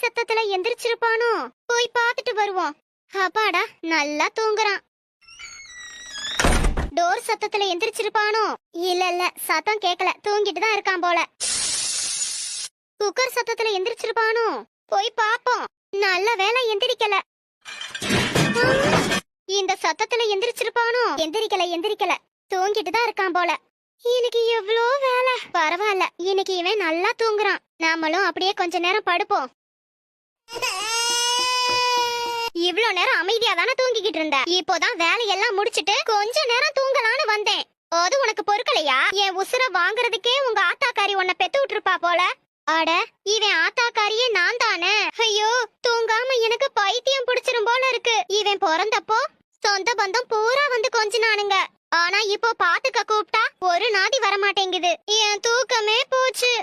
சத்தத்துல எந்திரிச்சிருப்பானோ? போய் பார்த்துட்டு வருவோம். அப்பாடா, நல்லா தூங்குறான். டோர் சத்தத்துல எந்திரிச்சிருப்பானோ? இல்ல சத்தம் கேக்கல, தூங்கிட்டு தான் இருக்கான் போல. குக்கர் சத்தத்துல எந்திரிச்சிருப்பானோ? போய் பாப்போம். நல்ல வேளை எந்திரிக்கல. இந்த சத்தத்துல எந்திரிச்சிருப்பானோ? எந்திரிக்கல, தூங்கிட்டு தான் இருக்கான் போல. இன்னைக்கு எவ்வளோ வேலை. பரவாயில்ல, இன்னைக்கு இவன் நல்லா தூங்குறான். நாமளும் அப்படியே கொஞ்ச நேரம் படுப்போம். இவ்ளோ நேரம் அமைதியா தானே தூங்கிக்கிட்டு இருந்த. இப்போதான் வேலையெல்லாம் முடிச்சிட்டு கொஞ்ச நேரம் தூங்கலான்னு வந்தேன். அது உனக்கு பொறுக்கலையா? என் உசுர வாங்குறதுக்கே உங்க ஆத்தாக்காரி உன்னை பெத்து விட்டுருப்பா போல. அட, இவன் ஆத்தாக்காரியே நான் தானே. ஐயோ, தூங்காம எனக்கு பைத்தியம் பிடிச்சிரும் போல இருக்கு. இவன் பிறந்தப்போ சொந்த பந்தம் பூரா வந்து கொஞ்சினானுங்க. ஆனா இப்போ பாத்துக்க கூப்பிட்டா ஒரு நாதி வரமாட்டேங்குது. என் தூக்கமே போச்சு.